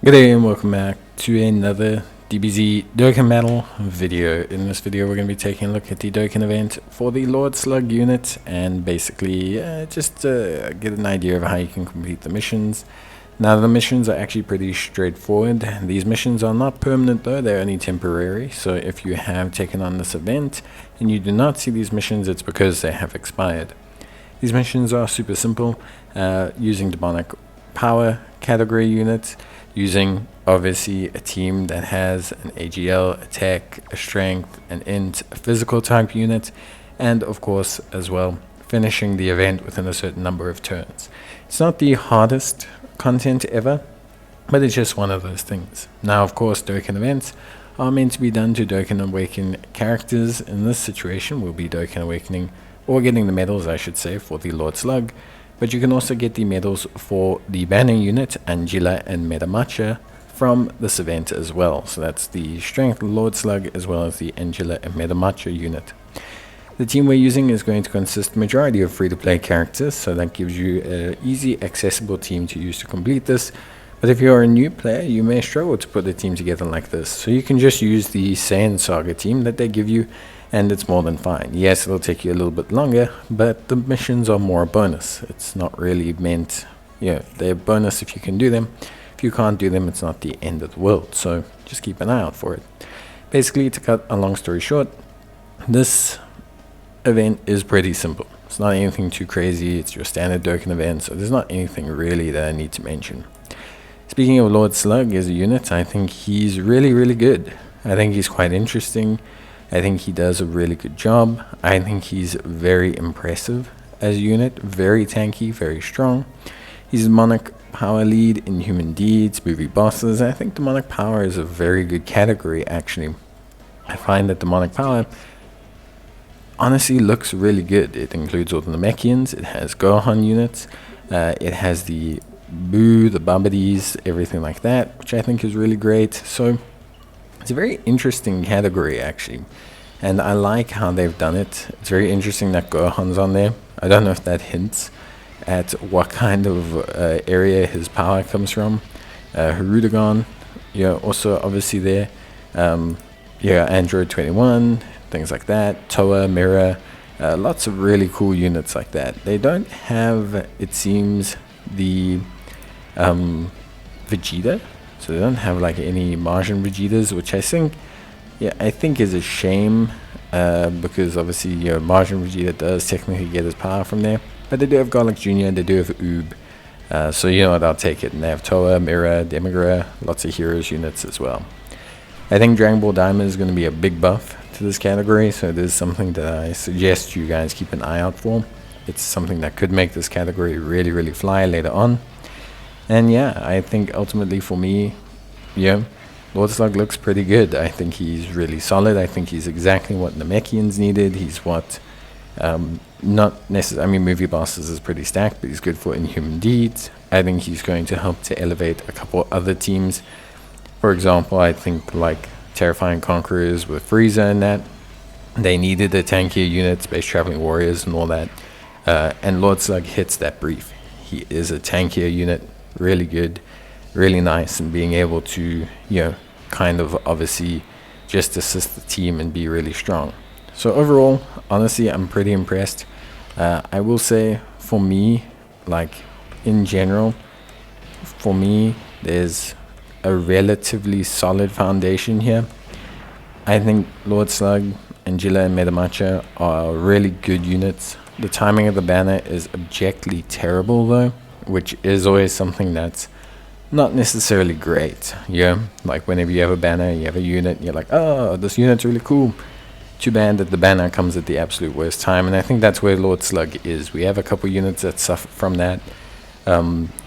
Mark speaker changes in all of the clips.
Speaker 1: Good day and welcome back to another DBZ Dokkan Battle video. In this video we're going to be taking a look at the Dokkan event for the Lord Slug unit and basically just get an idea of how you can complete the missions. Now the missions are actually pretty straightforward. These missions are not permanent though, they're only temporary. So if you have taken on this event and you do not see these missions, it's because they have expired. These missions are super simple, using demonic power category units, using obviously a team that has an AGL, attack, a strength, an int, a physical type unit, and of course as well finishing the event within a certain number of turns. It's not the hardest content ever, but it's just one of those things. Now of course Dokkan events are meant to be done to Dokkan Awaken characters. In this situation will be Dokkan Awakening, or getting the medals I should say, for the Lord Slug. But you can also get the medals for the banner unit, Angela and Metamacha, from this event as well. So that's the Strength Lord Slug as well as the Angela and Metamacha unit. The team we're using is going to consist majority of free-to-play characters, so that gives you an easy, accessible team to use to complete this. But if you're a new player, you may struggle to put a team together like this. So you can just use the Saiyan Saga team that they give you, and it's more than fine. Yes, it'll take you a little bit longer, but the missions are more a bonus. It's not really meant, they're a bonus if you can do them. If you can't do them, it's not the end of the world, so just keep an eye out for it. Basically, to cut a long story short, this event is pretty simple. It's not anything too crazy. It's your standard Dokkan event, so there's not anything really that I need to mention. Speaking of Lord Slug as a unit, I think he's really good. I think he's quite interesting. I think he does a really good job. I think he's very impressive as a unit, very tanky, very strong. He's demonic power lead in human deeds, movie bosses. I think demonic power is a very good category actually. I find that demonic power honestly looks really good. It includes all the Namekians, it has Gohan units, it has the Boo, the Babadis, everything like that, which I think is really great. So it's a very interesting category actually, and I like how they've done it. It's very interesting that Gohan's on there. I don't know if that hints at what kind of area his power comes from. Hirudegon, also obviously there. Android 21, things like that. Toa, Mirror, lots of really cool units like that. They don't have, it seems, the Vegeta. So they don't have like any Martian Vegetas, which I think is a shame, because obviously Martian Vegeta does technically get his power from there. But they do have Garlic Jr., they do have Oob, so you know what, I'll take it. And they have Toa, Mira, Demigra, lots of heroes units as well. I think Dragon Ball Diamond is going to be a big buff to this category, so it is something that I suggest you guys keep an eye out for. It's something that could make this category really fly later on. And yeah, I think ultimately for me, Lord Slug looks pretty good. I think he's really solid. I think he's exactly what Namekians needed. He's what, not necessarily, I mean, movie bosses is pretty stacked, but he's good for inhuman deeds. I think he's going to help to elevate a couple other teams. For example, I think like Terrifying Conquerors with Frieza and that, they needed a tankier unit, Space Traveling Warriors and all that. And Lord Slug hits that brief. He is a tankier unit, really good, really nice, and being able to kind of obviously just assist the team and be really strong. So overall, honestly, I'm pretty impressed. I will say for me, like in general, for me there's a relatively solid foundation here. I think Lord Slug, Angela and Metamacha are really good units. The timing of the banner is objectively terrible though, which is always something that's not necessarily great. Like whenever you have a banner, you have a unit, and you're like, oh, this unit's really cool. Too bad that the banner comes at the absolute worst time, and I think that's where Lord Slug is. We have a couple units that suffer from that.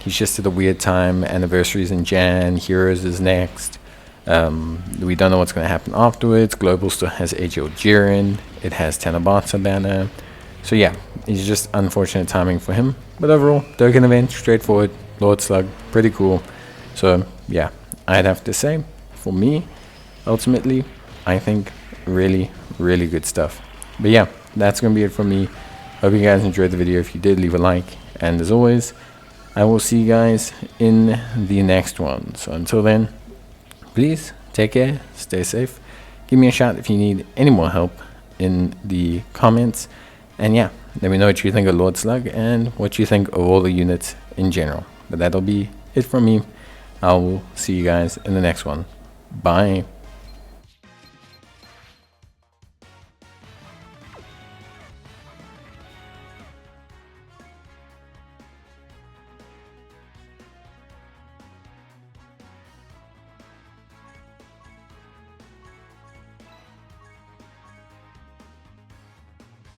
Speaker 1: He's just at a weird time. Anniversaries in Jan, Heroes is next. We don't know what's going to happen afterwards. Global still has AGL Jiren. It has Tanabata banner. So yeah, it's just unfortunate timing for him. But overall, Dokkan event, straightforward. Lord Slug, pretty cool. So yeah, I'd have to say, for me, ultimately, I think really good stuff. But yeah, that's going to be it from me. Hope you guys enjoyed the video. If you did, leave a like. And as always, I will see you guys in the next one. So until then, please take care, stay safe, give me a shout if you need any more help in the comments, and yeah, let me know what you think of Lord Slug and what you think of all the units in general. But that'll be it from me. I will see you guys in the next one. Bye.